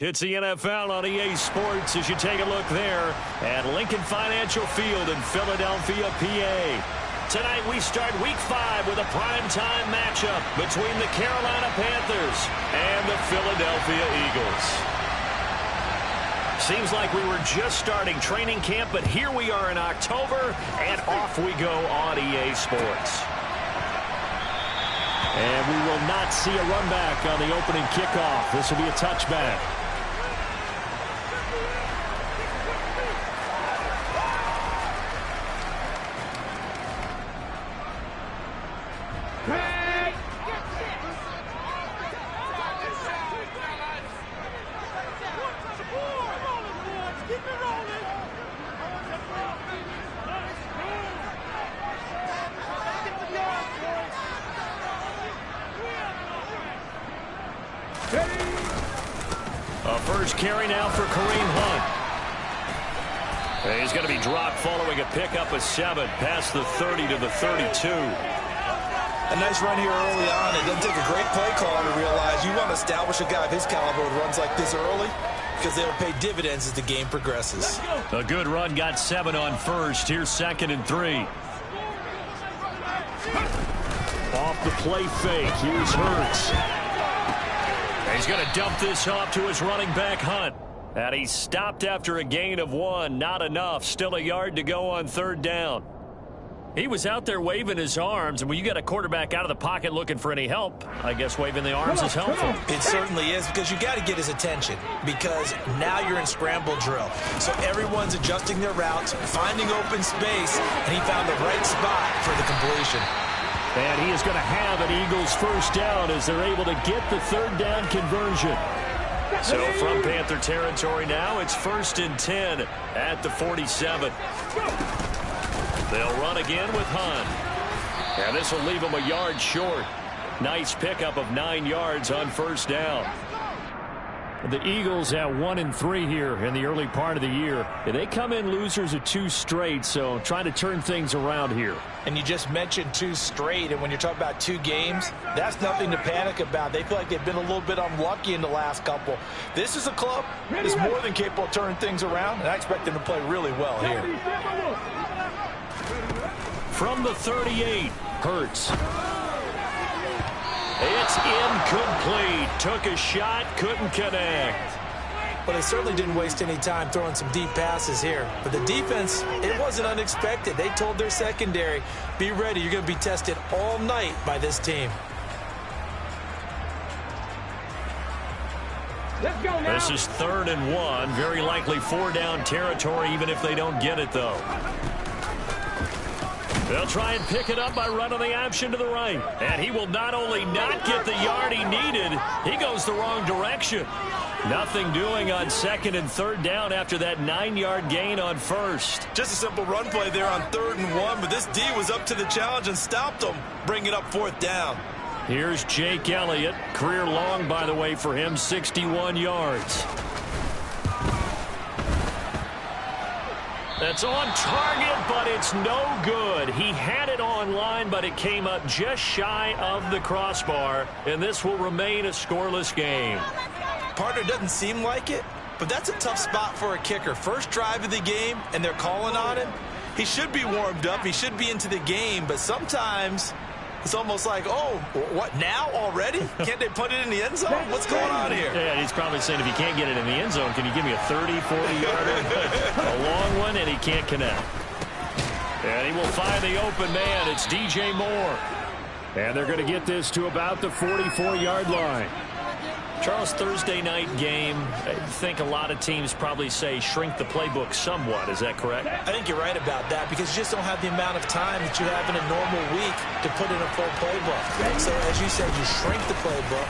It's the NFL on EA Sports as you take a look there at Lincoln Financial Field in Philadelphia, PA. Tonight we start Week 5 with a primetime matchup between the Carolina Panthers and the Philadelphia Eagles. Seems like we were just starting training camp, but here we are in October, and off we go on EA Sports. And we will not see a run back on the opening kickoff. This will be a touchback. A first carry now for Kareem Hunt. He's going to be dropped following a pickup of 7 past the 30 to the 32. A nice run here early on. It doesn't take a great play caller to realize you want to establish a guy of his caliber with runs like this early because they'll pay dividends as the game progresses. A good run, got 7 on first. Here's 2nd and 3. Off the play fake. Here's Hurts. He's going to dump this off to his running back, Hunt. And he stopped after a gain of 1. Not enough. Still a yard to go on 3rd down. He was out there waving his arms, and when you got a quarterback out of the pocket looking for any help, I guess waving the arms is helpful. It certainly is, because you got to get his attention, because now you're in scramble drill. So everyone's adjusting their routes, finding open space, and he found the right spot for the completion. And he is going to have an Eagles first down as they're able to get the 3rd down conversion. So from Panther territory now, it's 1st and 10 at the 47. They'll run again with Hunt. And this will leave him a yard short. Nice pickup of 9 yards on 1st down. The Eagles at 1-3 here in the early part of the year. They come in losers of 2 straight, so trying to turn things around here. And you just mentioned 2 straight, and when you're talking about 2 games, that's nothing to panic about. They feel like they've been a little bit unlucky in the last couple. This is a club that's more than capable of turning things around, and I expect them to play really well here. From the 38, Hurts. It's incomplete. Took a shot, couldn't connect. Well, they certainly didn't waste any time throwing some deep passes here. But the defense, it wasn't unexpected. They told their secondary, be ready. You're going to be tested all night by this team. Let's go now. This is 3rd and 1. Very likely 4-down territory, even if they don't get it, though. They'll try and pick it up by running the option to the right. And he will not only not get the yard he needed, he goes the wrong direction. Nothing doing on 2nd and 3rd down after that 9-yard gain on 1st. Just a simple run play there on 3rd and 1, but this D was up to the challenge and stopped them, bringing up 4th down. Here's Jake Elliott. Career long, by the way, for him, 61 yards. That's on target, but it's no good. He had it on line, but it came up just shy of the crossbar, and this will remain a scoreless game. Partner, doesn't seem like it, but that's a tough spot for a kicker. First drive of the game, and they're calling on him. He should be warmed up. He should be into the game, but sometimes it's almost like, oh, what, now already? Can't they put it in the end zone? What's going on here? Yeah, he's probably saying, if you can't get it in the end zone, can you give me a 30, 40-yarder? A long one, and he can't connect. And he will find the open man. It's DJ Moore. And they're going to get this to about the 44-yard line. Charles, Thursday night game, I think a lot of teams probably say shrink the playbook somewhat. Is that correct? I think you're right about that, because you just don't have the amount of time that you have in a normal week to put in a full playbook. So, as you said, you shrink the playbook,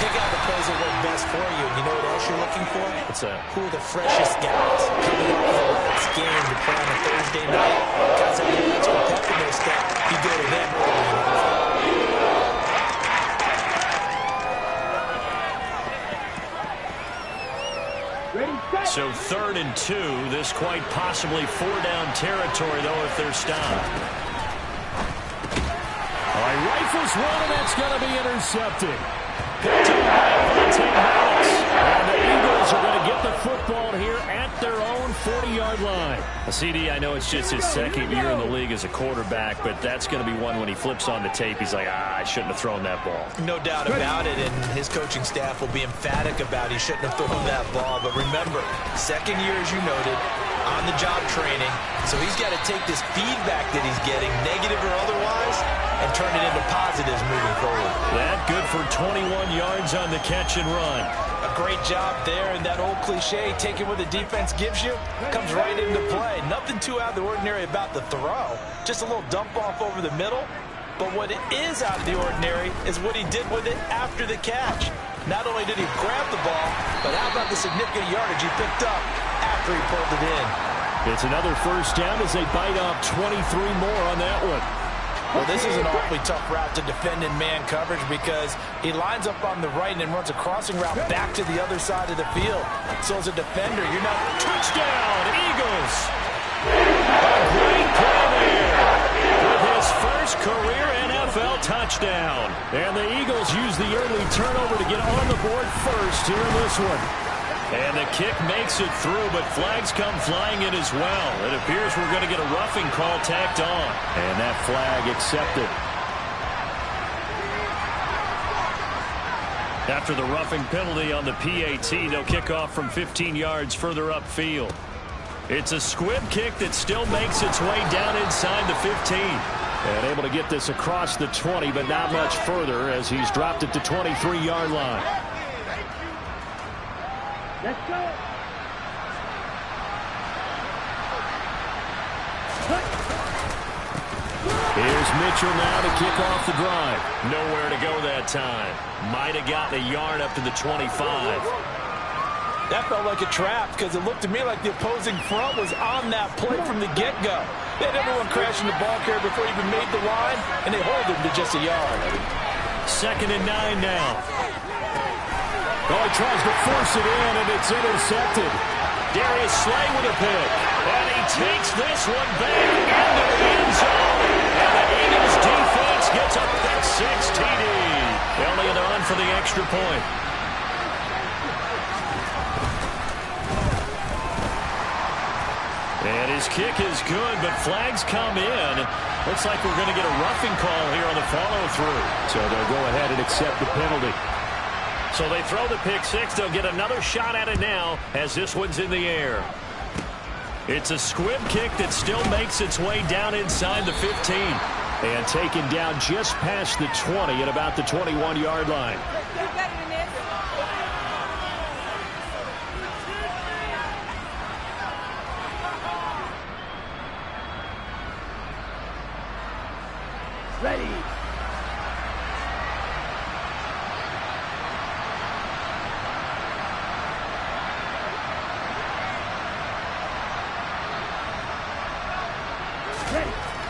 pick out the plays that work best for you. You know what else you're looking for? What's that? Who are the freshest guys coming up for the last game to play on a Thursday night? Guys that have some pep in their step, you go to them early enough. So 3rd and 2. This quite possibly 4-down territory, though, if they're stopped. All right, rifles one, and that's going to be intercepted. Picked up by 15 minutes. And the Eagles Eagles are going to get the football here at their own 40-yard line. CD, I know it's just his second year in the league as a quarterback, but that's going to be one when he flips on the tape. He's like, I shouldn't have thrown that ball. No doubt about it, and his coaching staff will be emphatic about he shouldn't have thrown that ball. But remember, second year, as you noted, on-the-job training. So he's got to take this feedback that he's getting, negative or otherwise, and turn it into positives moving forward. That good for 21 yards on the catch and run. A great job there, and that old cliche, taking what the defense gives you, comes right into play. Nothing too out of the ordinary about the throw. Just a little dump off over the middle. But what it is out of the ordinary is what he did with it after the catch. Not only did he grab the ball, but how about the significant yardage he picked up after he pulled it in. It's another first down as they bite off 23 more on that one. Well, this is an awfully tough route to defend in man coverage because he lines up on the right and then runs a crossing route back to the other side of the field. So as a defender, you're not... Touchdown, Eagles! A great play there with his first career NFL touchdown. And the Eagles use the early turnover to get on the board first here in this one. And the kick makes it through, but flags come flying in as well. It appears we're going to get a roughing call tacked on. And that flag accepted. After the roughing penalty on the PAT, they'll kick off from 15 yards further upfield. It's a squib kick that still makes its way down inside the 15. And able to get this across the 20, but not much further as he's dropped it to 23-yard line. Let's go. Here's Mitchell now to kick off the drive. Nowhere to go that time. Might have gotten a yard up to the 25. That felt like a trap because it looked to me like the opposing front was on that play from the get-go. They had everyone crashing the ball carrier before he even made the line, and they hold him to just a yard. 2nd and 9 now. Oh, he tries to force it in, and it's intercepted. Darius Slay with a pick. And he takes this one back into the end zone. And the Eagles defense gets a pick six TD. Elliott on for the extra point. And his kick is good, but flags come in. Looks like we're going to get a roughing call here on the follow-through. So they'll go ahead and accept the penalty. So they throw the pick six. They'll get another shot at it now as this one's in the air. It's a squib kick that still makes its way down inside the 15. And taken down just past the 20 at about the 21-yard line. Ready.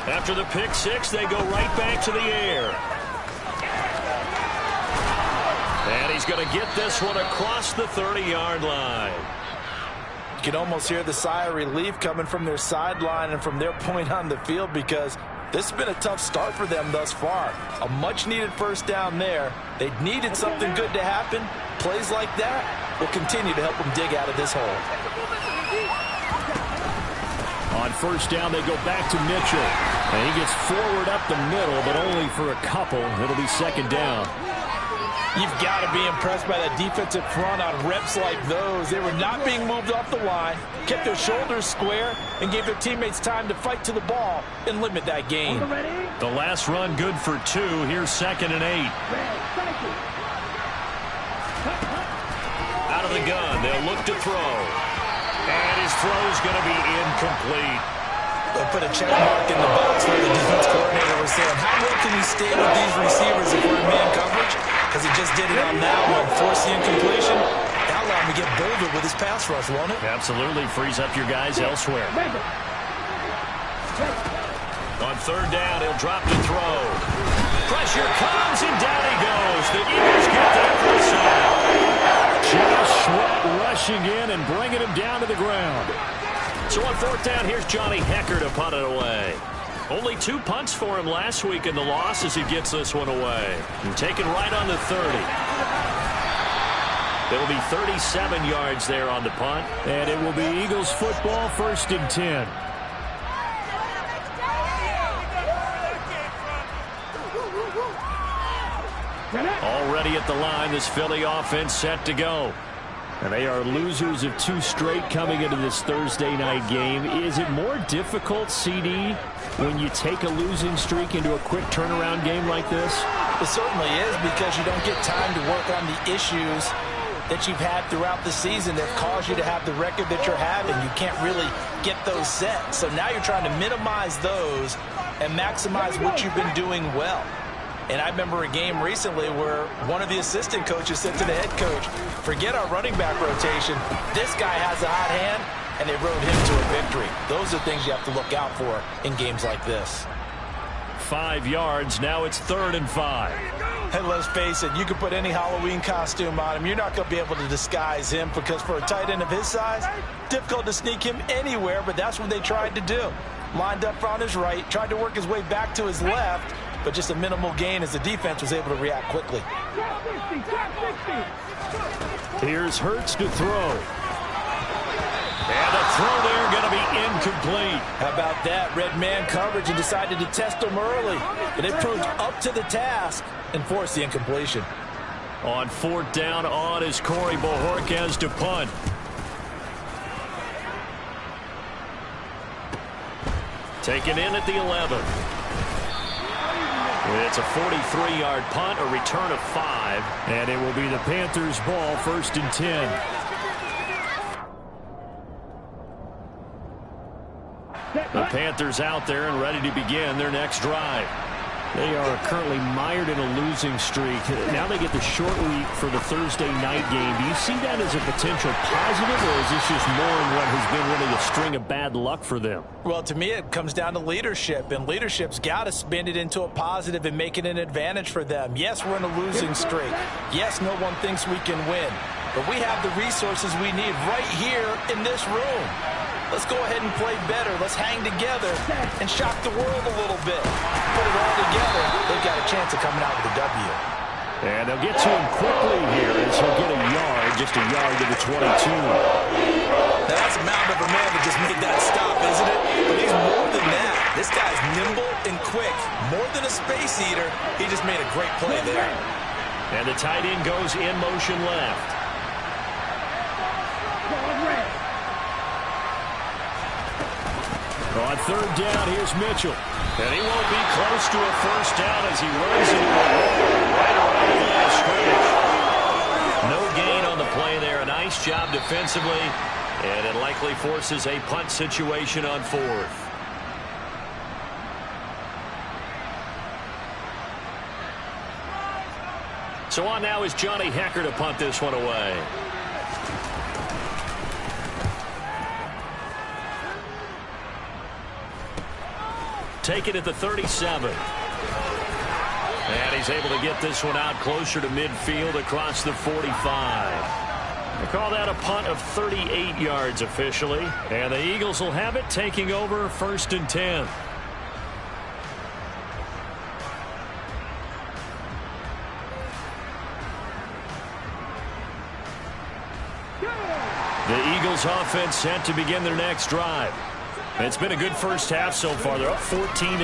After the pick six, they go right back to the air. And he's going to get this one across the 30-yard line. You can almost hear the sigh of relief coming from their sideline and from their point on the field because this has been a tough start for them thus far. A much-needed first down there. They needed something good to happen. Plays like that will continue to help them dig out of this hole. On first down, they go back to Mitchell. And he gets forward up the middle, but only for a couple. It'll be 2nd down. You've got to be impressed by that defensive front on reps like those. They were not being moved off the line, kept their shoulders square, and gave their teammates time to fight to the ball and limit that gain. The last run good for 2. Here's 2nd and 8. Out of the gun, they'll look to throw. And his throw's going to be incomplete. They'll put a check mark in the box where the defense coordinator was saying, how well can we stay with these receivers if we're in man coverage? Because he just did it on that one, forced the incompletion. That'll allow him to get bolder with his pass rush, won't it? Absolutely, frees up your guys elsewhere. On 3rd down, he'll drop to throw. Pressure comes, and down he goes. The Eagles get that first down. Josh Sweat rushing in and bringing him down to the ground. So on 4th down, here's Johnny Hecker to punt it away. Only 2 punts for him last week in the loss as he gets this one away. And taken right on the 30. It'll be 37 yards there on the punt. And it will be Eagles football, 1st and 10. Already at the line, this Philly offense set to go. And they are losers of 2 straight coming into this Thursday night game. Is it more difficult, CD, when you take a losing streak into a quick turnaround game like this? It certainly is, because you don't get time to work on the issues that you've had throughout the season that caused you to have the record that you're having. You can't really get those set. So now you're trying to minimize those and maximize what you've been doing well. And I remember a game recently where one of the assistant coaches said to the head coach, forget our running back rotation. This guy has a hot hand, and they rode him to a victory. Those are things you have to look out for in games like this. 5 yards. Now it's 3rd and 5. And let's face it, you can put any Halloween costume on him. You're not going to be able to disguise him, because for a tight end of his size, difficult to sneak him anywhere, but that's what they tried to do. Lined up on his right, tried to work his way back to his left, but just a minimal gain as the defense was able to react quickly. Here's Hurts to throw. And a throw there going to be incomplete. How about that? Red man coverage and decided to test him early. But it proved up to the task and forced the incompletion. On 4th down, on is Corey Bojorquez to punt. Taken in at the 11. It's a 43-yard punt, a return of 5. And it will be the Panthers' ball, 1st and 10. The Panthers out there and ready to begin their next drive. They are currently mired in a losing streak. Now they get the short week for the Thursday night game. Do you see that as a potential positive, or is this just more in what has been really a string of bad luck for them? Well, to me, it comes down to leadership, and leadership's got to spin it into a positive and make it an advantage for them. Yes, we're in a losing streak. Yes, no one thinks we can win, but we have the resources we need right here in this room. Let's go ahead and play better. Let's hang together and shock the world a little bit. Put it all together. They've got a chance of coming out with a W. And they'll get to him quickly here as he'll get a yard, just a yard to the 22. Now that's a mound of a man that just made that stop, isn't it? But he's more than that. This guy's nimble and quick. More than a space eater, he just made a great play there. And the tight end goes in motion left. On 3rd down, here's Mitchell. And he won't be close to a 1st down as he runs into a wall right around the line of scrimmage. No gain on the play there. A nice job defensively. And it likely forces a punt situation on 4th. So on now is Johnny Hecker to punt this one away. Take it at the 37. And he's able to get this one out closer to midfield across the 45. They call that a punt of 38 yards officially. And the Eagles will have it, taking over 1st and 10. The Eagles offense set to begin their next drive. It's been a good first half so far. They're up 14-0.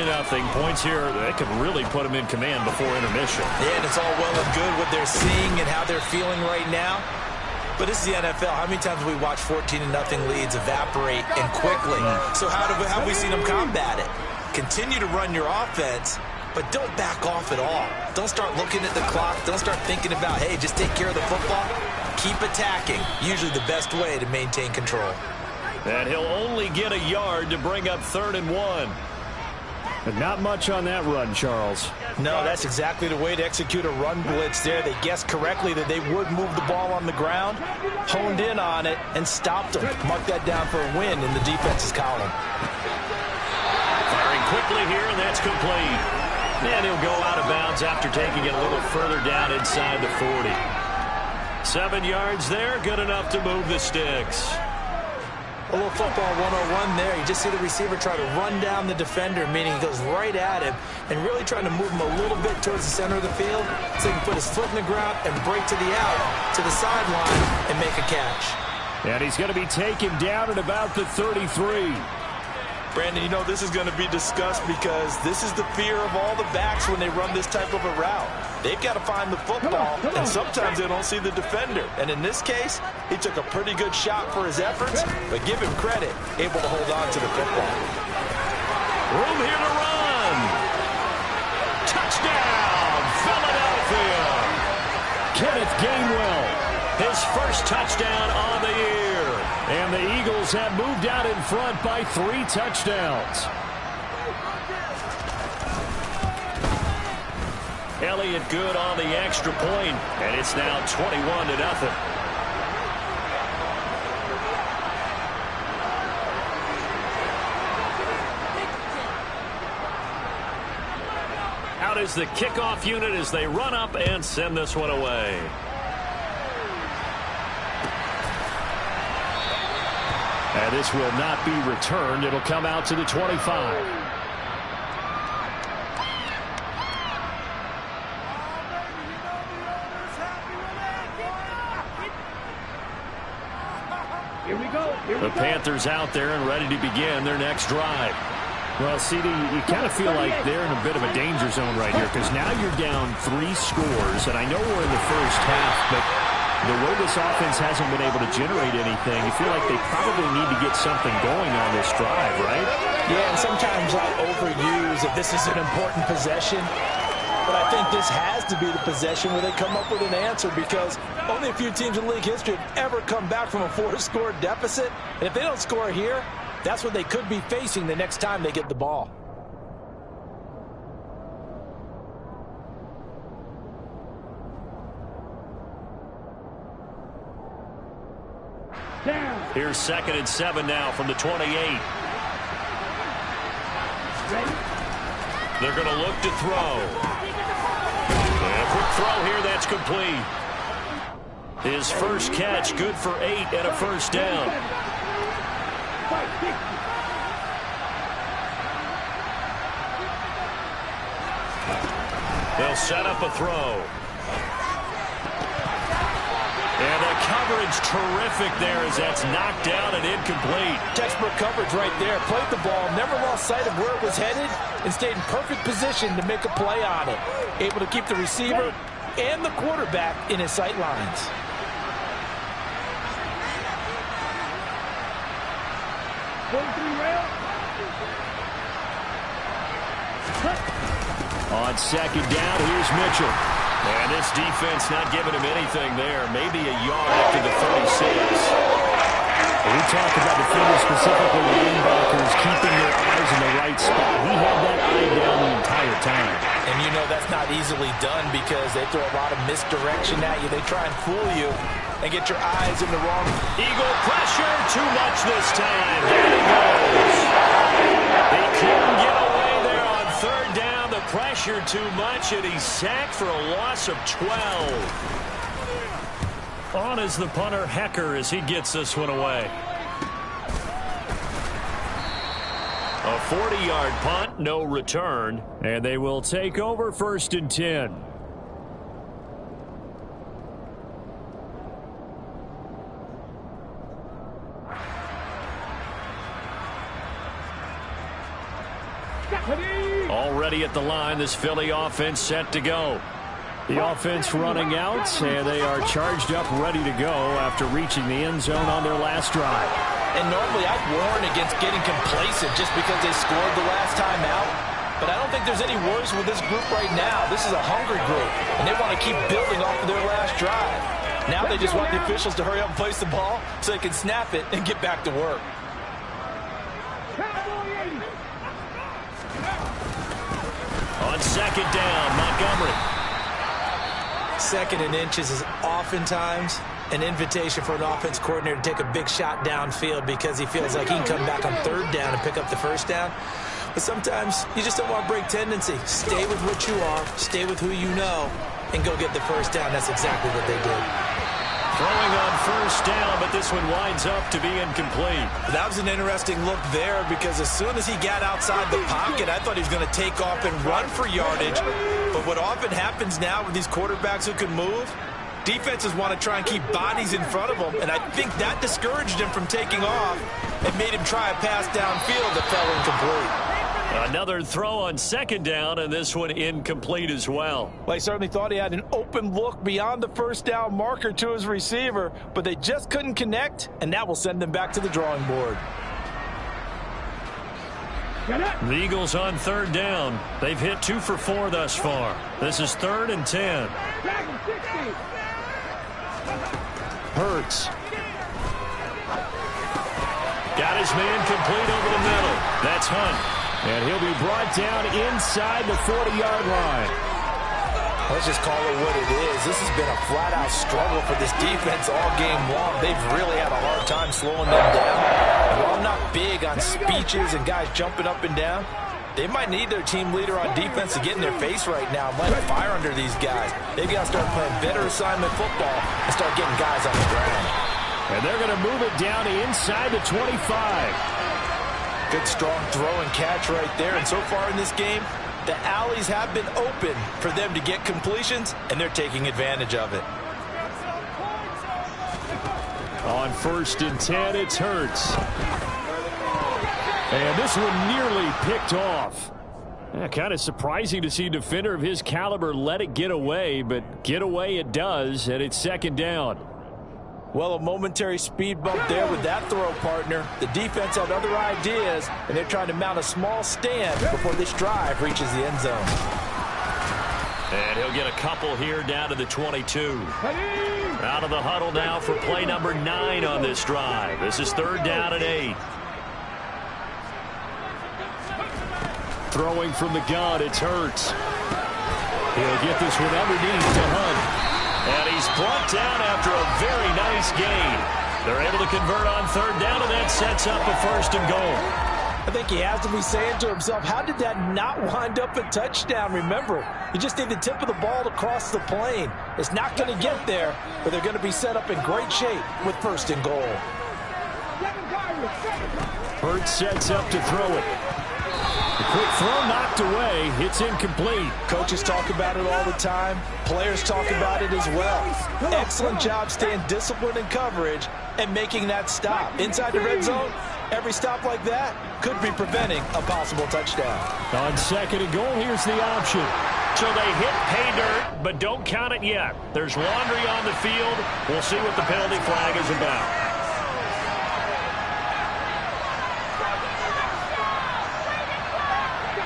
Points here that could really put them in command before intermission. Yeah, and it's all well and good what they're seeing and how they're feeling right now. But this is the NFL. How many times have we watched 14-0 leads evaporate and quickly? So how have we seen them combat it? Continue to run your offense, but don't back off at all. Don't start looking at the clock. Don't start thinking about, hey, just take care of the football. Keep attacking. Usually the best way to maintain control. And he'll only get a yard to bring up 3rd and 1. But not much on that run, Charles. No, that's exactly the way to execute a run blitz there. They guessed correctly that they would move the ball on the ground, honed in on it, and stopped them. Mark that down for a win in the defense's column. Firing quickly here, and that's complete. And he'll go out of bounds after taking it a little further down inside the 40. 7 yards there, good enough to move the sticks. A little football 101 there. You just see the receiver try to run down the defender, meaning he goes right at him and really trying to move him a little bit towards the center of the field so he can put his foot in the ground and break to the out, to the sideline, and make a catch. And he's going to be taken down at about the 33. Brandon, you know this is going to be discussed because this is the fear of all the backs when they run this type of a route. They've got to find the football, and sometimes they don't see the defender. And in this case, he took a pretty good shot for his efforts, but give him credit, able to hold on to the football. Room here to run. Touchdown, Philadelphia. Kenneth Gainwell. His first touchdown on the year. And the Eagles have moved out in front by 3 touchdowns. Elliott good on the extra point, and it's now 21-0. Out is the kickoff unit as they run up and send this one away. And this will not be returned. It'll come out to the 25. Here we go. The Panthers out there and ready to begin their next drive. Well, CD, you kind of feel like they're in a bit of a danger zone right here because now you're down 3 scores, and I know we're in the first half, but the way this offense hasn't been able to generate anything, you feel like they probably need to get something going on this drive, right? Yeah, and sometimes I overuse if this is an important possession. But I think this has to be the possession where they come up with an answer because only a few teams in league history have ever come back from a 4-score deficit. And if they don't score here, that's what they could be facing the next time they get the ball. Down. Here's 2nd and 7 now from the 28. Ready? They're going to look to throw. And a quick throw here, that's complete. His first catch, good for 8 and a first down. They'll set up a throw. And the coverage terrific there as that's knocked down and incomplete. Textbook coverage right there. Played the ball, never lost sight of where it was headed, and stayed in perfect position to make a play on it. Able to keep the receiver and the quarterback in his sight lines. On 2nd down, here's Mitchell. And this defense not giving him anything there. Maybe a yard after the 36. We talked about defenders, specifically linebackers, keeping their eyes in the right spot. He had that eye down the entire time. And you know that's not easily done because they throw a lot of misdirection at you. They try and fool you and get your eyes in the wrong. Eagle pressure, too much this time. There he goes. They couldn't get away there on 3rd down. The pressure too much, and he's sacked for a loss of 12. On is the punter, Hecker, as he gets this one away. A 40-yard punt, no return, and they will take over 1st and 10. Already at the line, this Philly offense set to go. The offense running out, and they are charged up, ready to go after reaching the end zone on their last drive. And normally I'd warn against getting complacent just because they scored the last time out. But I don't think there's any worries with this group right now. This is a hungry group, and they want to keep building off of their last drive. Now they just want the officials to hurry up and place the ball so they can snap it and get back to work. On 2nd down, Montgomery. 2nd and inches is oftentimes an invitation for an offense coordinator to take a big shot downfield because he feels like he can come back on 3rd down and pick up the 1st down. But sometimes you just don't want to break tendency. Stay with what you are, stay with who you know, and go get the 1st down. That's exactly what they did. Throwing on first down, but this one winds up to be incomplete. That was an interesting look there because as soon as he got outside the pocket, I thought he was going to take off and run for yardage. But what often happens now with these quarterbacks who can move, defenses want to try and keep bodies in front of them, and I think that discouraged him from taking off and made him try a pass downfield that fell incomplete. Another throw on second down, and this one incomplete as well. Well, he certainly thought he had an open look beyond the first down marker to his receiver, but they just couldn't connect, and that will send them back to the drawing board. The Eagles on third down. They've hit 2 for 4 thus far. This is 3rd and 10. Hurts. Got his man complete over the middle. That's Hunt. And he'll be brought down inside the 40-yard line. Let's just call it what it is. This has been a flat-out struggle for this defense all game long. They've really had a hard time slowing them down. And while I'm not big on speeches and guys jumping up and down, they might need their team leader on defense to get in their face right now and light a fire under these guys. They've got to start playing better assignment football and start getting guys on the ground. And they're going to move it down inside the 25. Good strong throw and catch right there. And so far in this game, the alleys have been open for them to get completions, and they're taking advantage of it. On 1st and 10, it's Hurts. And this one nearly picked off. Kind of surprising to see a defender of his caliber let it get away, but get away it does, and it's 2nd down. Well, a momentary speed bump there with that throw, partner. The defense had other ideas, and they're trying to mount a small stand before this drive reaches the end zone. And he'll get a couple here down to the 22. Out of the huddle now for play number 9 on this drive. This is 3rd down and 8. Throwing from the gun, it's Hurts. He'll get this one underneath to Hunt. And he's brought down after a very nice gain. They're able to convert on 3rd down, and that sets up a 1st and goal. I think he has to be saying to himself, how did that not wind up a touchdown? Remember, you just need the tip of the ball to cross the plane. It's not going to get there, but they're going to be set up in great shape with 1st and goal. Hurts sets up to throw it. The quick throw knocked away. It's incomplete. Coaches talk about it all the time. Players talk about it as well. Excellent job staying disciplined in coverage and making that stop. Inside the red zone, every stop like that could be preventing a possible touchdown. On 2nd and goal, here's the option. So they hit pay dirt, but don't count it yet. There's laundry on the field. We'll see what the penalty flag is about.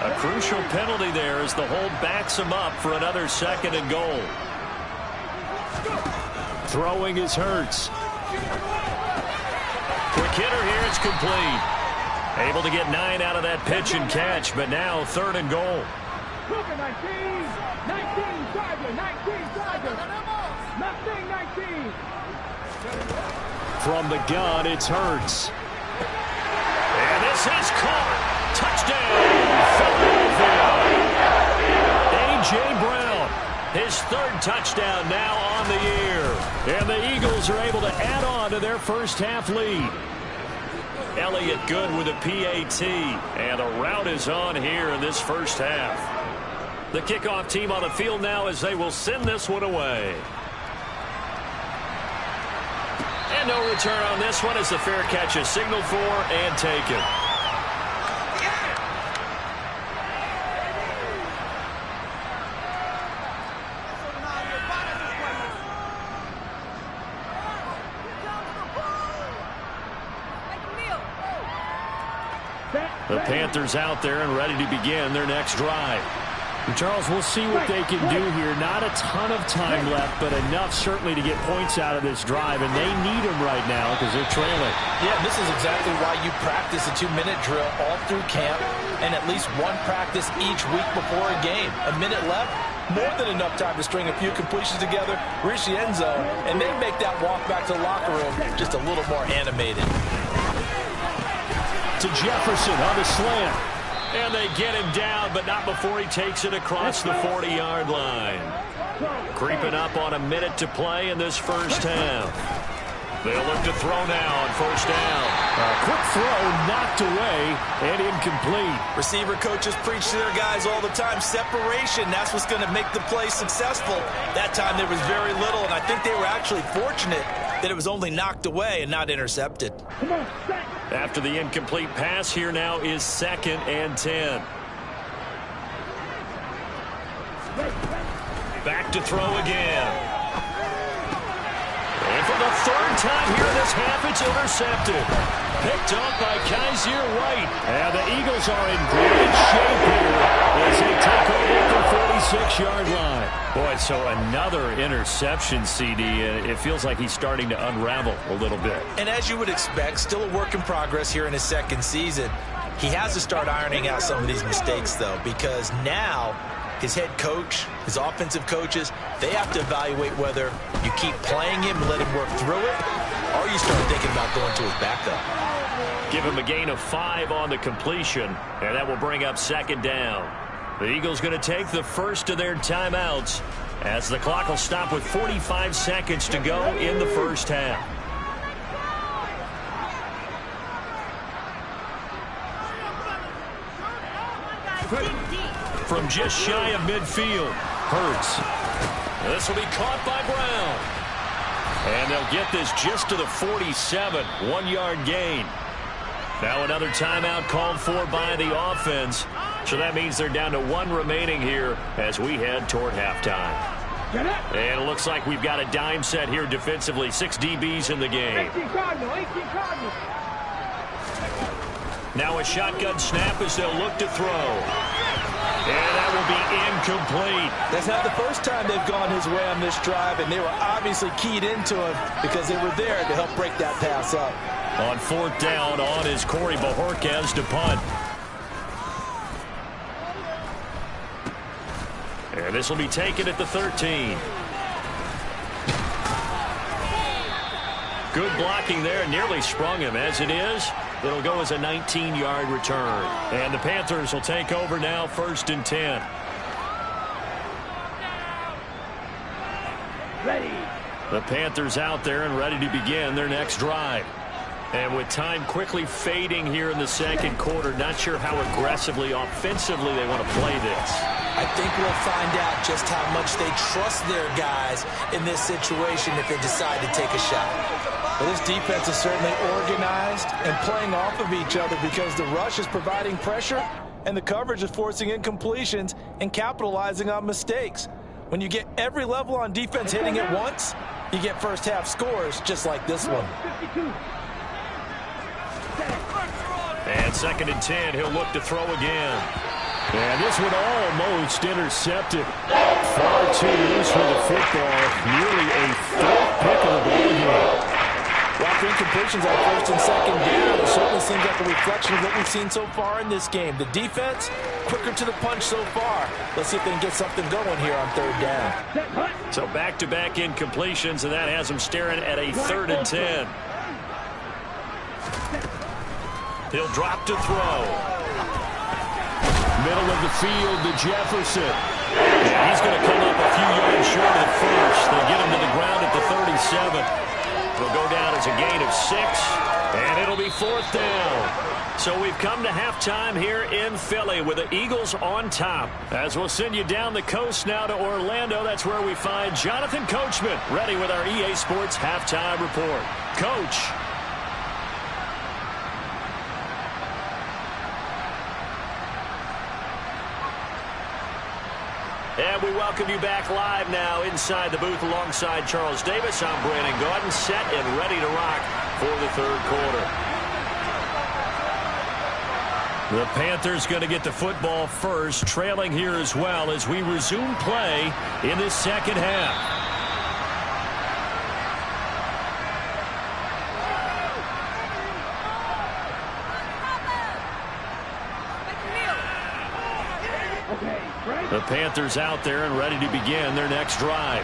A crucial penalty there as the hold backs him up for another 2nd and goal. Throwing is Hurts. Quick hitter here, it's complete. Able to get 9 out of that pitch and catch, but now 3rd and goal. 19. From the gun, it's Hurts. And this is caught. Touchdown, Philadelphia. A.J. Brown, his 3rd touchdown now on the year. And the Eagles are able to add on to their first half lead. Elliott good with a PAT. And the route is on here in this first half. The kickoff team on the field now as they will send this one away. And no return on this one as the fair catch is signaled for and taken. The Panthers out there and ready to begin their next drive. And Charles, we'll see what they can do here. Not a ton of time left, but enough certainly to get points out of this drive, and they need them right now because they're trailing. Yeah, this is exactly why you practice a 2-minute drill all through camp and at least one practice each week before a game. A minute left, more than enough time to string a few completions together, reach the end zone, and then make that walk back to the locker room just a little more animated. To Jefferson on the slant. And they get him down, but not before he takes it across the 40-yard line. Creeping up on a minute to play in this first half. They'll look to throw now on first down. A quick throw knocked away and incomplete. Receiver coaches preach to their guys all the time. Separation, that's what's going to make the play successful. That time there was very little, and I think they were actually fortunate that it was only knocked away and not intercepted. After the incomplete pass, here now is 2nd and 10. Back to throw again. And for the 3rd time here in this half, it's intercepted. Picked off by Kaiser White. And the Eagles are in great shape here as they take over at the 46-yard line. Boy, so another interception, CD. It feels like he's starting to unravel a little bit. And as you would expect, still a work in progress here in his 2nd season. He has to start ironing out some of these mistakes, though, because now his head coach, his offensive coaches, they have to evaluate whether you keep playing him and let him work through it, or you start thinking about going to his backup. Give him a gain of 5 on the completion, and that will bring up 2nd down. The Eagles going to take the first of their timeouts as the clock will stop with 45 seconds to go in the first half. From just shy of midfield, Hurts. This will be caught by Brown. And they'll get this just to the 47, 1-yard gain. Now another timeout called for by the offense. So that means they're down to 1 remaining here as we head toward halftime. And it looks like we've got a dime set here defensively. 6 DBs in the game. Now a shotgun snap as they'll look to throw. And that will be incomplete. That's not the first time they've gone his way on this drive, and they were obviously keyed into him because they were there to help break that pass up. On 4th down, on is Corey Bajorquez to punt. And this will be taken at the 13. Good blocking there, nearly sprung him. As it is, it'll go as a 19-yard return. And the Panthers will take over now, 1st and 10. Ready. The Panthers out there and ready to begin their next drive. And with time quickly fading here in the 2nd quarter, not sure how aggressively, offensively they want to play this. I think we'll find out just how much they trust their guys in this situation if they decide to take a shot. Well, this defense is certainly organized and playing off of each other because the rush is providing pressure and the coverage is forcing incompletions and capitalizing on mistakes. When you get every level on defense hitting at once, you get first half scores just like this one. And 2nd and 10, he'll look to throw again. And this one almost intercepted. Far too loose for the football. Nearly a 4th pick of the ball game. Well, for incompletions on 1st and 2nd down, it certainly seems like a reflection of what we've seen so far in this game. The defense, quicker to the punch so far. Let's see if they can get something going here on 3rd down. So back-to-back incompletions, and that has them staring at a 3rd and 10. He'll drop to throw. Middle of the field to Jefferson. And he's going to come up a few yards short at first. They get him to the ground at the 37. He'll go down as a gain of 6, and it'll be 4th down. So we've come to halftime here in Philly with the Eagles on top. As we'll send you down the coast now to Orlando, that's where we find Jonathan Coachman ready with our EA Sports halftime report. Coach. And we welcome you back live now inside the booth alongside Charles Davis. I'm Brandon Gaudin, set and ready to rock for the 3rd quarter. The Panthers going to get the football first, trailing here as well as we resume play in this 2nd half. The Panthers out there and ready to begin their next drive.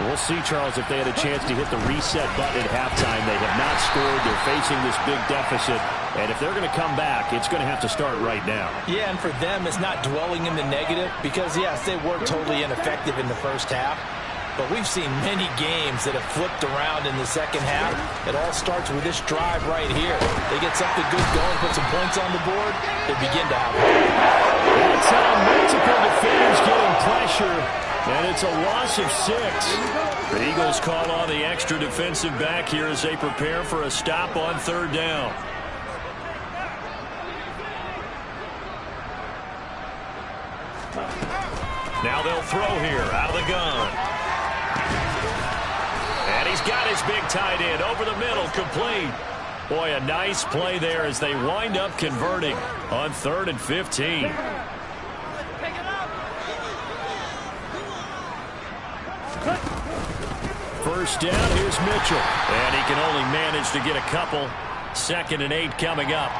We'll see, Charles, if they had a chance to hit the reset button at halftime. They have not scored. They're facing this big deficit. And if they're going to come back, it's going to have to start right now. Yeah, and for them, it's not dwelling in the negative because, yes, they were totally ineffective in the first half. But we've seen many games that have flipped around in the second half. It all starts with this drive right here. They get something good going, put some points on the board, they begin to have it. That's how multiple defenders getting pressure, and it's a loss of 6. The Eagles call on the extra defensive back here as they prepare for a stop on third down. Now they'll throw here out of the gun. And he's got his big tight end over the middle, complete. Boy, a nice play there as they wind up converting on 3rd and 15. First down, here's Mitchell. And he can only manage to get a couple. 2nd and 8 coming up.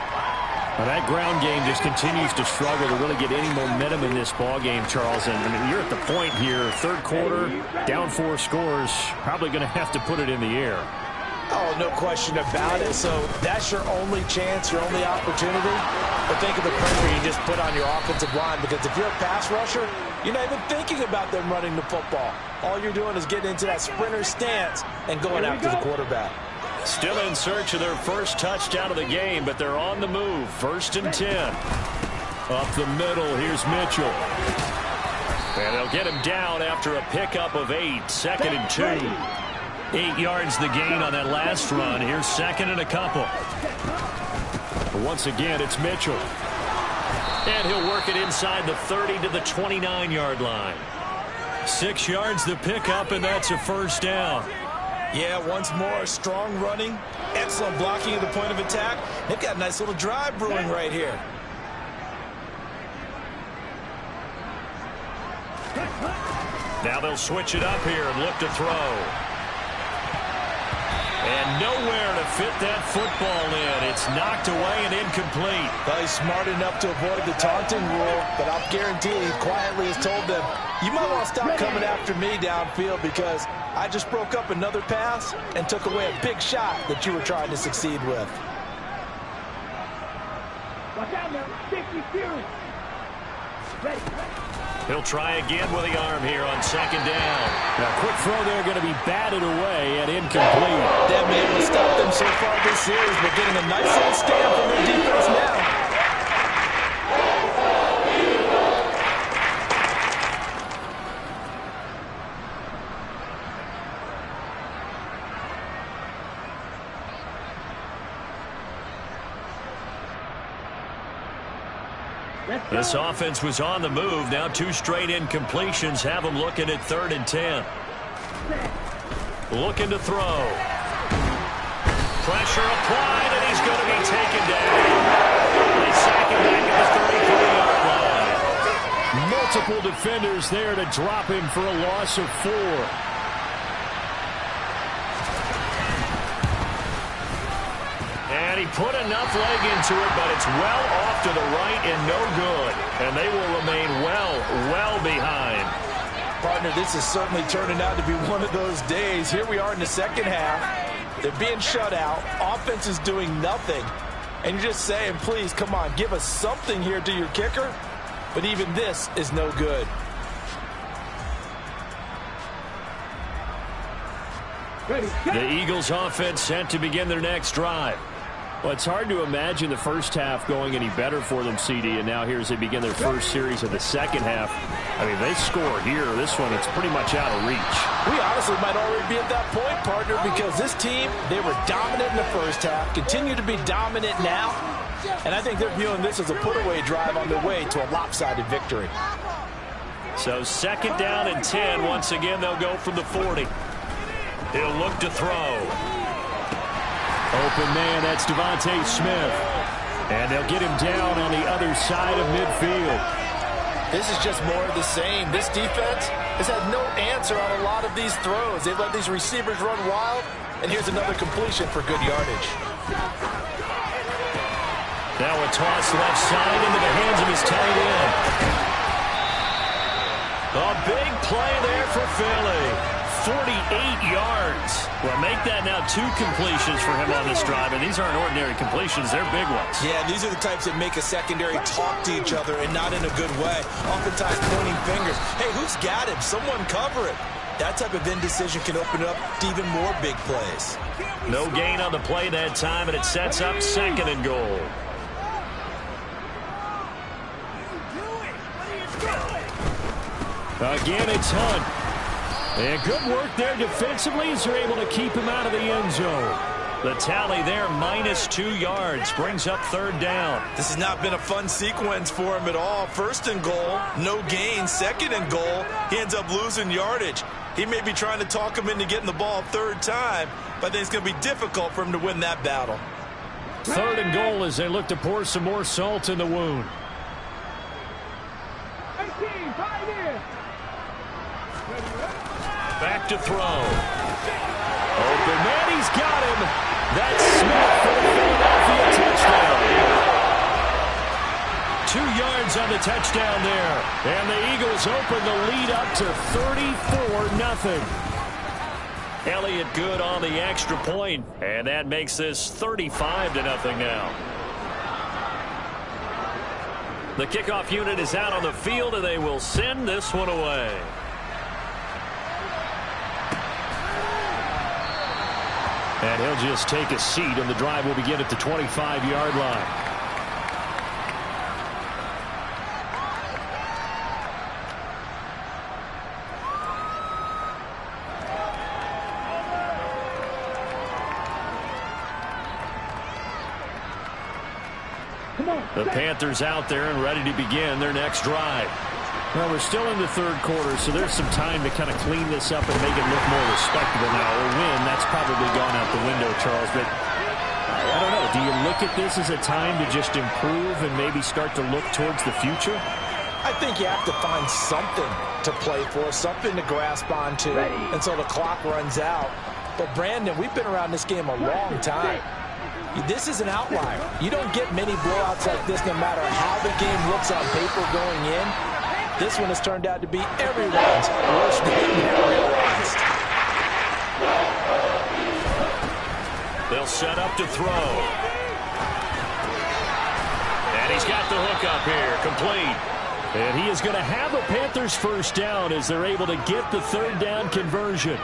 Well, that ground game just continues to struggle to really get any momentum in this ball game, Charles. And I mean, you're at the point here, 3rd quarter, down 4 scores, probably going to have to put it in the air. Oh, no question about it. So that's your only chance, your only opportunity. But think of the pressure you just put on your offensive line, because if you're a pass rusher, you're not even thinking about them running the football. All you're doing is getting into that sprinter stance and going after the quarterback. Still in search of their first touchdown of the game, but they're on the move. 1st and 10. Up the middle, here's Mitchell. And they'll get him down after a pickup of 8. 2nd and 2. 8 yards the gain on that last run. Here's 2nd and a couple. But once again, it's Mitchell. And he'll work it inside the 30 to the 29-yard line. 6 yards the pickup, and that's a first down. Yeah, once more, strong running, excellent blocking at the point of attack. They've got a nice little drive brewing right here. Now they'll switch it up here and look to throw. And nowhere to fit that football in. It's knocked away and incomplete. Well, he's smart enough to avoid the taunting rule, but I'll guarantee he quietly has told them, you might want to stop coming after me downfield because I just broke up another pass and took away a big shot that you were trying to succeed with. Watch out now. 52. Ready. He'll try again with the arm here on 2nd down. Now, quick throw there, going to be batted away and incomplete. They haven't been able to stop them so far this series, but getting a nice little stand from their defense now. This offense was on the move. Now 2 straight incompletions have them looking at 3rd and 10. Looking to throw. Pressure applied, and he's going to be taken down. They sack him back at the 33-yard line. Multiple defenders there to drop him for a loss of 4. And he put enough leg into it, but it's well off to the right and no good. And they will remain well behind. Partner, this is certainly turning out to be one of those days. Here we are in the second half. They're being shut out. Offense is doing nothing. And you're just saying, please, come on, give us something here to your kicker. But even this is no good. The Eagles offense set to begin their next drive. Well, it's hard to imagine the first half going any better for them, CD, and now here as they begin their first series of the second half. I mean, they score here. This one, it's pretty much out of reach. We honestly might already be at that point, partner, because this team, they were dominant in the first half, continue to be dominant now, and I think they're viewing this as a put-away drive on their way to a lopsided victory. So 2nd down and 10. Once again, they'll go from the 40. He'll look to throw. Open man, that's Devontae Smith. And they'll get him down on the other side of midfield. This is just more of the same. This defense has had no answer on a lot of these throws. They've let these receivers run wild, and here's another completion for good yardage. Now a toss left side into the hands of his tight end. A big play there for Philly. 48 yards. Well, make that now 2 completions for him on this drive, and these aren't ordinary completions. They're big ones. Yeah, these are the types that make a secondary talk to each other and not in a good way. Oftentimes pointing fingers. Hey, who's got him? Someone cover it. That type of indecision can open up to even more big plays. No gain on the play that time, and it sets up 2nd and goal. Again, it's Hunt. And good work there defensively as they're able to keep him out of the end zone. The tally there, -2 yards, brings up 3rd down. This has not been a fun sequence for him at all. 1st and goal, no gain. 2nd and goal, he ends up losing yardage. He may be trying to talk him into getting the ball 3rd time, but I think it's going to be difficult for him to win that battle. 3rd and goal as they look to pour some more salt in the wound. 18, 5 in. Back to throw. Open man, he's got him. That's Smith for the Philadelphia touchdown. 2 yards on the touchdown there. And the Eagles open the lead up to 34-0. Elliott good on the extra point, and that makes this 35-0 now. The kickoff unit is out on the field, and they will send this one away. And he'll just take a seat, and the drive will begin at the 25-yard line. The Panthers out there and ready to begin their next drive. Well, we're still in the 3rd quarter, so there's some time to kind of clean this up and make it look more respectable now. Or win, that's probably gone out the window, Charles. But I don't know. Do you look at this as a time to just improve and maybe start to look towards the future? I think you have to find something to play for, something to grasp onto until the clock runs out. But, Brandon, we've been around this game a long time. This is an outlier. You don't get many blowouts like this no matter how the game looks on paper going in. This one has turned out to be everyone's worst nightmare realized. They'll set up to throw. And he's got the hook up here, complete. And he is going to have a Panthers 1st down as they're able to get the 3rd down conversion.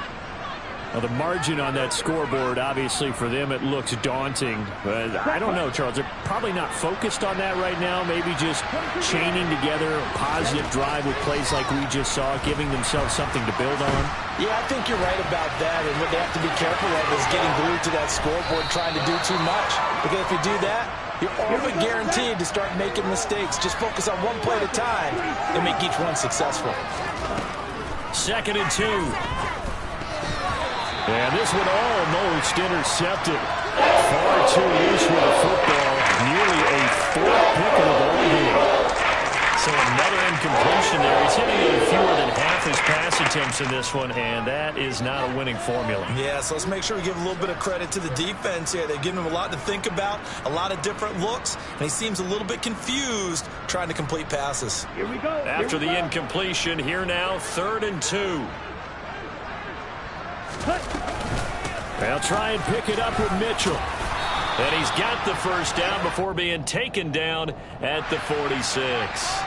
Now, the margin on that scoreboard, obviously, for them, it looks daunting. But I don't know, Charles. They're probably not focused on that right now. Maybe just chaining together a positive drive with plays like we just saw, giving themselves something to build on. Yeah, I think you're right about that. And what they have to be careful of is getting glued to that scoreboard, trying to do too much. Because if you do that, you're all but guaranteed to start making mistakes. Just focus on one play at a time and make each one successful. 2nd and 2. And this one almost intercepted. Far too loose with the football. Nearly a 4th pick of the ball game. So another incompletion there. He's hitting it fewer than half his pass attempts in this one, and that is not a winning formula. Yeah, so let's make sure we give a little bit of credit to the defense here. They've given him a lot to think about, a lot of different looks, and he seems a little bit confused trying to complete passes. Here we go. After the incompletion, here now, 3rd and 2. They'll try and pick it up with Mitchell. And he's got the 1st down before being taken down at the 46.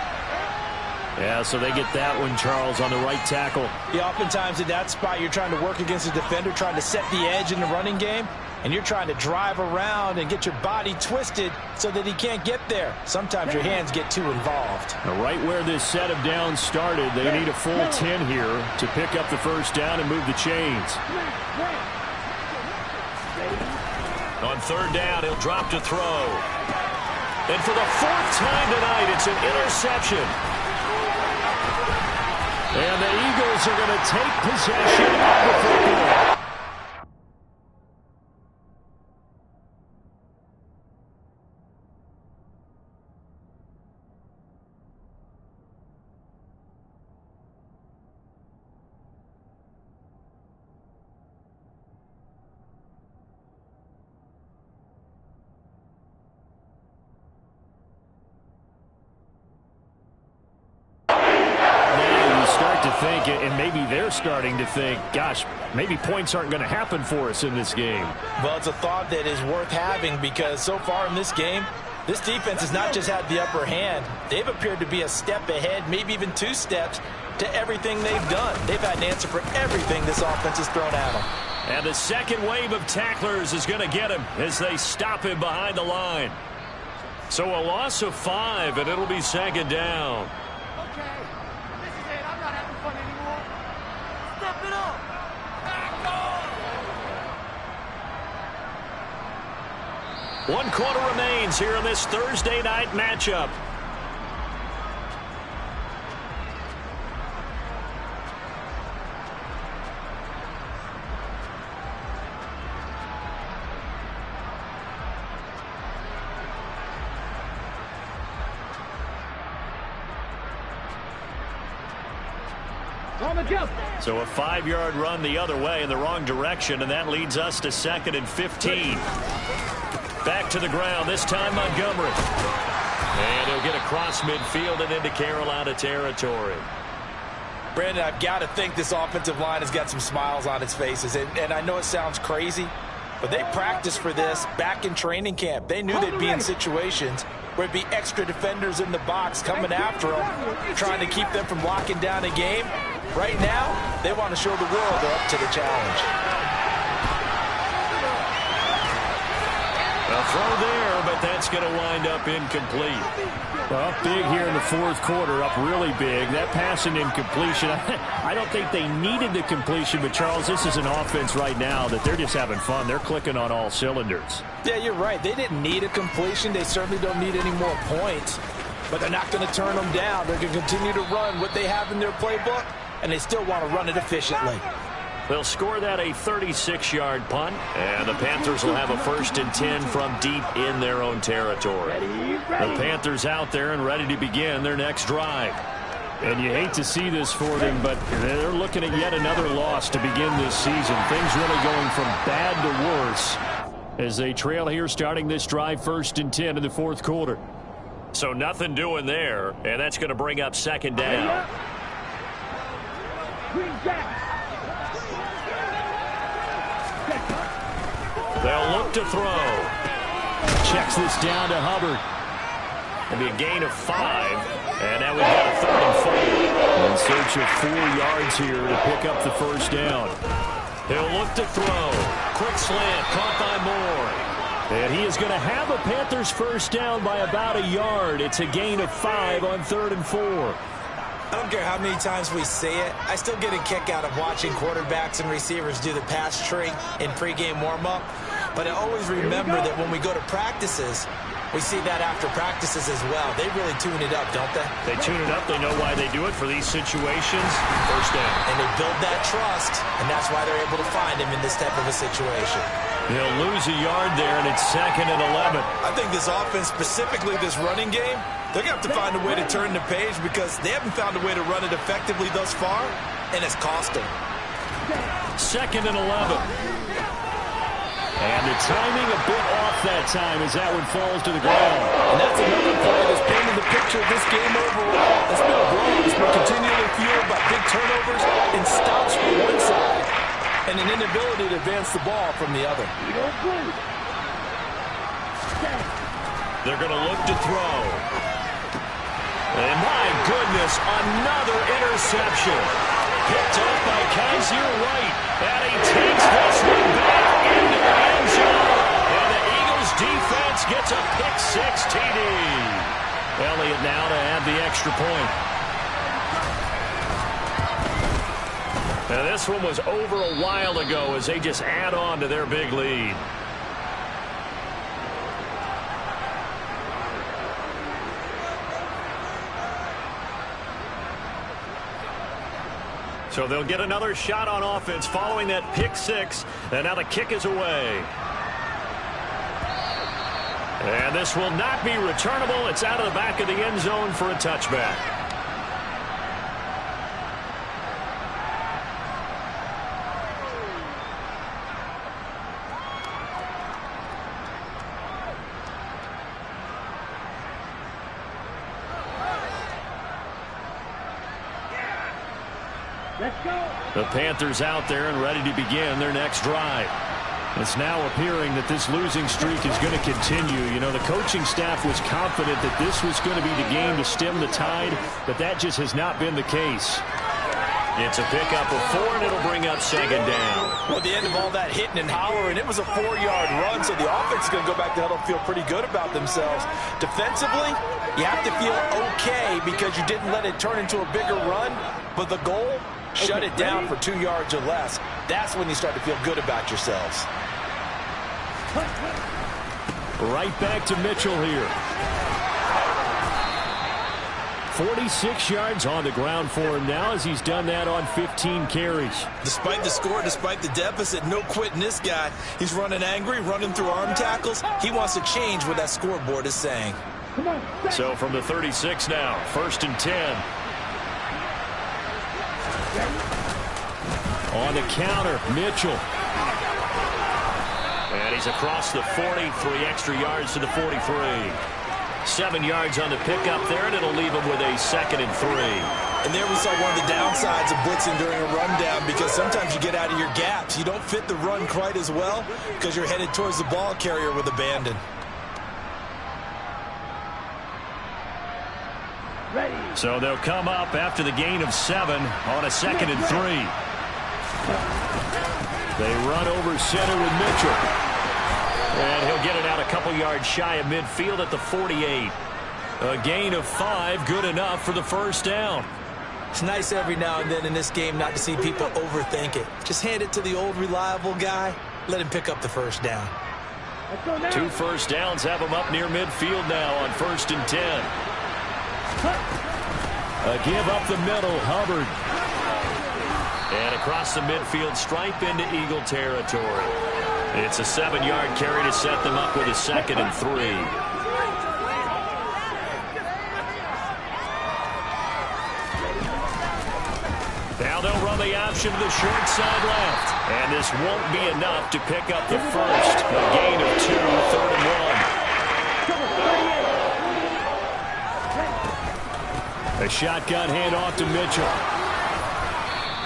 Yeah, so they get that one, Charles, on the right tackle. Yeah, oftentimes in that spot, you're trying to work against a defender, trying to set the edge in the running game, and you're trying to drive around and get your body twisted so that he can't get there. Sometimes your hands get too involved. Now, right where this set of downs started, they need a full 10 here to pick up the 1st down and move the chains. On 3rd down, he'll drop to throw. And for the 4th time tonight, it's an interception. And the Eagles are going to take possession of the football. think, and maybe they're starting to think, gosh, maybe points aren't going to happen for us in this game. Well, it's a thought that is worth having because so far in this game, this defense has not just had the upper hand. They've appeared to be a step ahead, maybe even 2 steps to everything they've done. They've had an answer for everything this offense has thrown at them. And the second wave of tacklers is going to get him as they stop him behind the line. So a loss of 5, and it'll be second down. Okay, this is it. I'm not having fun anymore. Step it up. One quarter remains here in this Thursday night matchup. So a 5-yard run the other way in the wrong direction, and that leads us to 2nd and 15. Back to the ground, this time Montgomery. And he'll get across midfield and into Carolina territory. Brandon, I've got to think this offensive line has got some smiles on its faces. And I know it sounds crazy, but they practiced for this back in training camp. They knew they'd be in situations where it'd be extra defenders in the box coming after them, trying to keep them from locking down a game. Right now, they want to show the world they're up to the challenge. A throw there, but that's going to wind up incomplete. Well, up big here in the fourth quarter, up really big. That pass and incompletion, I don't think they needed the completion, but Charles, this is an offense right now that they're just having fun. They're clicking on all cylinders. Yeah, you're right. They didn't need a completion. They certainly don't need any more points, but they're not going to turn them down. They're going to continue to run what they have in their playbook, and they still want to run it efficiently. They'll score that a 36-yard punt, and the Panthers will have a 1st and 10 from deep in their own territory. The Panthers out there and ready to begin their next drive. And you hate to see this for them, but they're looking at yet another loss to begin this season. Things really going from bad to worse as they trail here starting this drive 1st and 10 in the fourth quarter. So nothing doing there, and that's going to bring up 2nd down. They'll look to throw. Checks this down to Hubbard. It'll be a gain of 5, and now we've got a 3rd and 4. In search of 4 yards here to pick up the 1st down. He'll look to throw. Quick slant, caught by Moore. And he is going to have a Panthers 1st down by about a yard. It's a gain of 5 on 3rd and 4. I don't care how many times we say it, I still get a kick out of watching quarterbacks and receivers do the pass tree in pregame warm-up. But I always remember that when we go to practices, we see that after practices as well. They really tune it up, don't they? They tune it up. They know why they do it for these situations. 1st down. And they build that trust, and that's why they're able to find him in this type of a situation. They'll lose a yard there, and it's 2nd and 11. I think this offense, specifically this running game, they're going to have to find a way to turn the page because they haven't found a way to run it effectively thus far, and it's cost them. 2nd and 11. And the timing a bit off that time as that one falls to the ground. And that's another play that's painting the picture of this game overall. It's been a blow. It's been continually fueled by big turnovers and stops from one side and an inability to advance the ball from the other. They're going to look to throw. And my goodness, another interception. Picked up by Kaiser White. And he takes this one back into the end zone. And the Eagles defense gets a pick-6 TD. Elliott now to add the extra point. Now this one was over a while ago as they just add on to their big lead. So they'll get another shot on offense following that pick-6, and now the kick is away. And this will not be returnable. It's out of the back of the end zone for a touchback. The Panthers out there and ready to begin their next drive. It's now appearing that this losing streak is going to continue. You know, the coaching staff was confident that this was going to be the game to stem the tide, but that just has not been the case. It's a pickup of 4, and it'll bring up second down. Well, at the end of all that hitting and hollering, it was a 4-yard run, so the offense is going to go back to huddle, feel pretty good about themselves. Defensively, you have to feel okay because you didn't let it turn into a bigger run, but the goal, shut it down for 2 yards or less. That's when you start to feel good about yourselves. Right back to Mitchell here. 46 yards on the ground for him now as he's done that on 15 carries. Despite the score, despite the deficit, no quitting this guy. He's running angry, running through arm tackles. He wants to change what that scoreboard is saying. So from the 36 now, 1st and 10. On the counter, Mitchell. And he's across the 40, 3 extra yards to the 43. 7 yards on the pickup there, and it'll leave him with a 2nd and 3. And there we saw one of the downsides of blitzing during a rundown, because sometimes you get out of your gaps. You don't fit the run quite as well because you're headed towards the ball carrier with abandon. So they'll come up after the gain of 7 on a 2nd and 3. They run over center with Mitchell. And he'll get it out a couple yards shy of midfield at the 48. A gain of 5, good enough for the first down. It's nice every now and then in this game not to see people overthink it. Just hand it to the old reliable guy. Let him pick up the first down. 2 first downs have him up near midfield now on 1st and 10. A give up the middle, Hubbard. And across the midfield stripe into Eagle territory. It's a 7-yard carry to set them up with a 2nd and 3. Now they'll run the option to the short side left. And this won't be enough to pick up the first. A gain of 2, 3rd and 1. A shotgun handoff to Mitchell.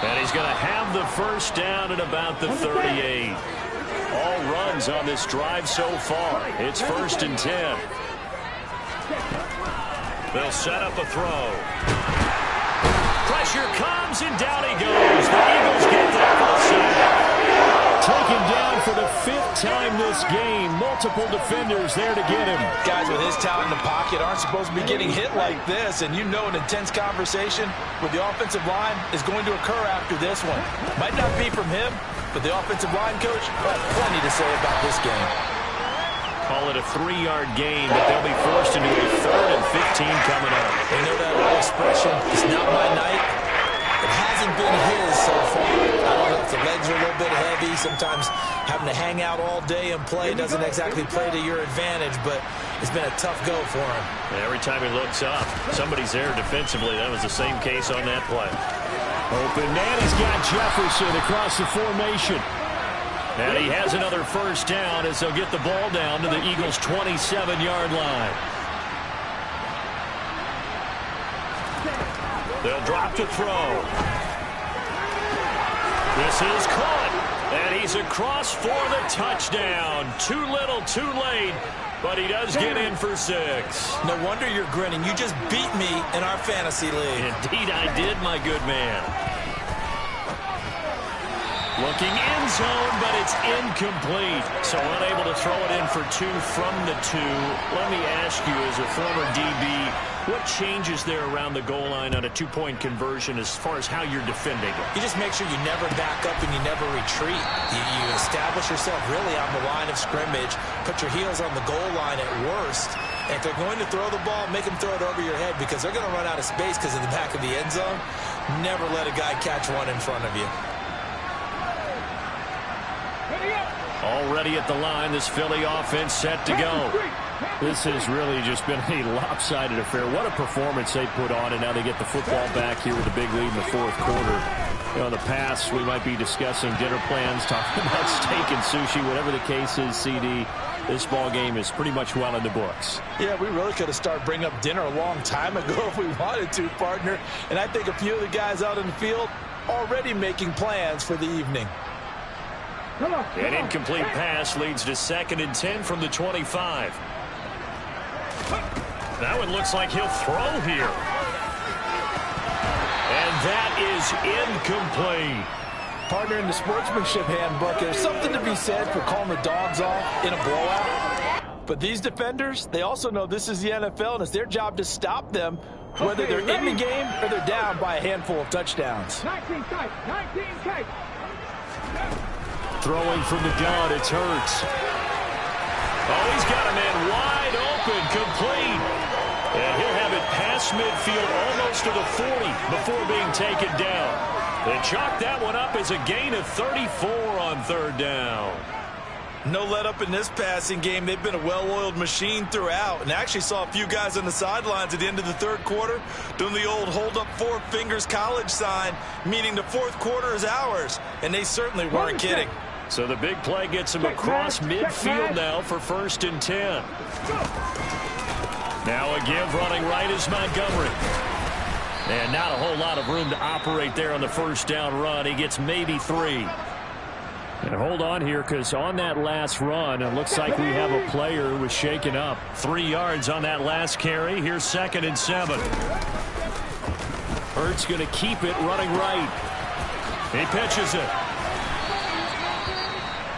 And he's going to have the first down at about the 38. All runs on this drive so far. It's 1st and 10. They'll set up a throw. Pressure comes, and down he goes. The Eagles get that for the sack. Taken down for the 5th time this game. Multiple defenders there to get him. Guys with his talent in the pocket aren't supposed to be getting hit like this, and you know an intense conversation with the offensive line is going to occur after this one. Might not be from him, but the offensive line coach has plenty to say about this game. Call it a 3-yard gain, but they'll be forced into a 3rd and 15 coming up. You know that old expression, it's not my night. It hasn't been his so far. I don't know if the legs are a little bit heavy. Sometimes having to hang out all day and play doesn't exactly play to your advantage, but it's been a tough go for him. And every time he looks up, somebody's there defensively. That was the same case on that play. Open man, he's got Jefferson across the formation. And he has another first down as they'll get the ball down to the Eagles' 27-yard line. They'll drop to throw. This is caught. And he's across for the touchdown. Too little, too late. But he does get in for 6. No wonder you're grinning. You just beat me in our fantasy league. Indeed I did, my good man. Looking end zone, but it's incomplete. So unable to throw it in for 2 from the 2. Let me ask you, as a former DB, what changes there around the goal line on a 2-point conversion as far as how you're defending it? You just make sure you never back up and you never retreat. You establish yourself really on the line of scrimmage, put your heels on the goal line at worst. And if they're going to throw the ball, make them throw it over your head because they're going to run out of space because of the back of the end zone. Never let a guy catch one in front of you. Already at the line, this Philly offense set to go. This has really just been a lopsided affair. What a performance they put on, and now they get the football back here with a big lead in the 4th quarter. You know, in the past, we might be discussing dinner plans, talking about steak and sushi, whatever the case is, CD. This ball game is pretty much well in the books. Yeah, we really could have started bringing up dinner a long time ago if we wanted to, partner. And I think a few of the guys out in the field already making plans for the evening. An incomplete pass leads to 2nd and 10 from the 25. That one looks like he'll throw here. And that is incomplete. Partner, in the sportsmanship handbook, there's something to be said for calling the dogs off in a blowout. But these defenders, they also know this is the NFL, and it's their job to stop them, whether they're in the game or they're down by a handful of touchdowns. 19 tight, 19 tight. Throwing from the gun, it's Hurts. Oh, he's got a man wide open, complete. And he'll have it past midfield almost to the 40 before being taken down. They chalk that one up as a gain of 34 on 3rd down. No let up in this passing game. They've been a well-oiled machine throughout. And I actually saw a few guys on the sidelines at the end of the 3rd quarter doing the old hold up 4 fingers college sign, meaning the 4th quarter is ours. And they certainly weren't kidding. So the big play gets him across midfield now for 1st and 10. Now a give running right is Montgomery. And not a whole lot of room to operate there on the 1st down run. He gets maybe 3. And hold on here, because on that last run, it looks like we have a player who was shaken up. 3 yards on that last carry. Here's 2nd and 7. Hurts going to keep it running right. He pitches it.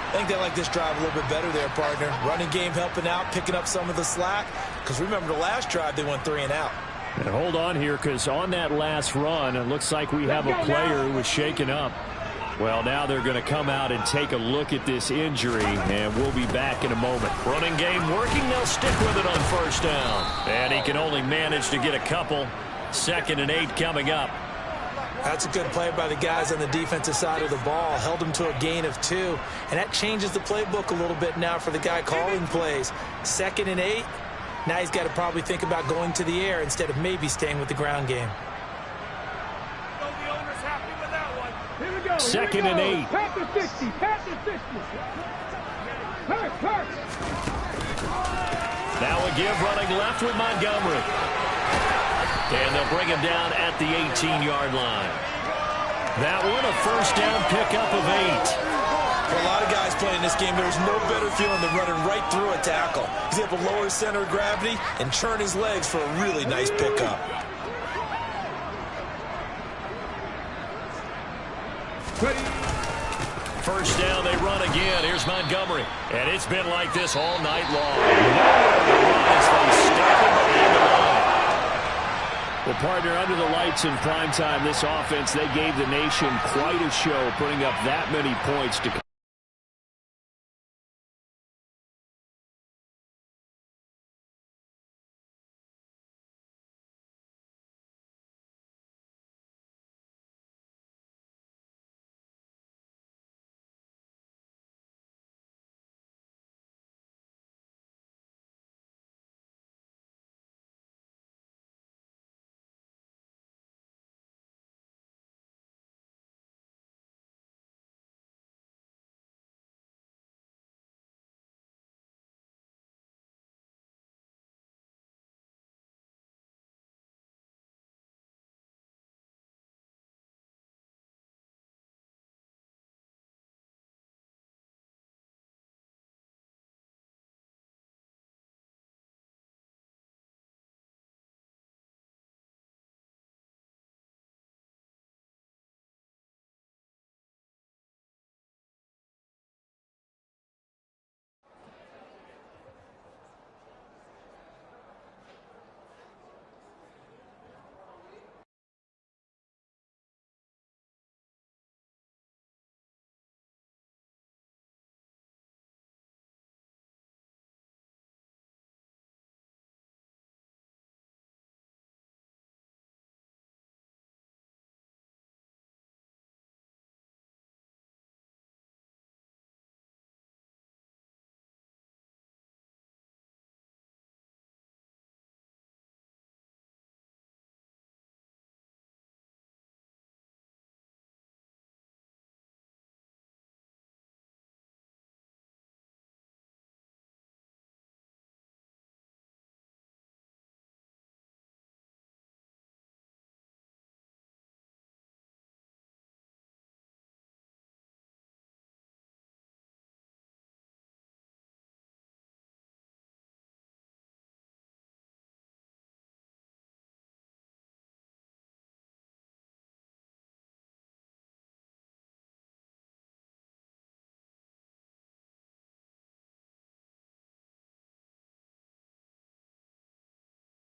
I think they like this drive a little bit better there, partner. Running game helping out, picking up some of the slack. Because remember the last drive, they went 3 and out. And hold on here, because on that last run, it looks like we have a player who was shaken up. Well, now they're going to come out and take a look at this injury, and we'll be back in a moment. Running game working. They'll stick with it on 1st down. And he can only manage to get a couple. 2nd and 8 coming up. That's a good play by the guys on the defensive side of the ball. Held them to a gain of 2. And that changes the playbook a little bit now for the guy calling plays. 2nd and 8. Now he's got to probably think about going to the air instead of maybe staying with the ground game. 2nd and 8. Panther 50, Panther 50. Hurt. Now a give running left with Montgomery. And they'll bring him down at the 18-yard line. That one, a 1st down pickup of 8. For a lot of guys playing this game, there's no better feeling than running right through a tackle. He's able to lower his center of gravity and churn his legs for a really nice pickup. First down, they run again. Here's Montgomery. And it's been like this all night long. As they stop him behind the line. Well, partner, under the lights in primetime, this offense, they gave the nation quite a show, putting up that many points to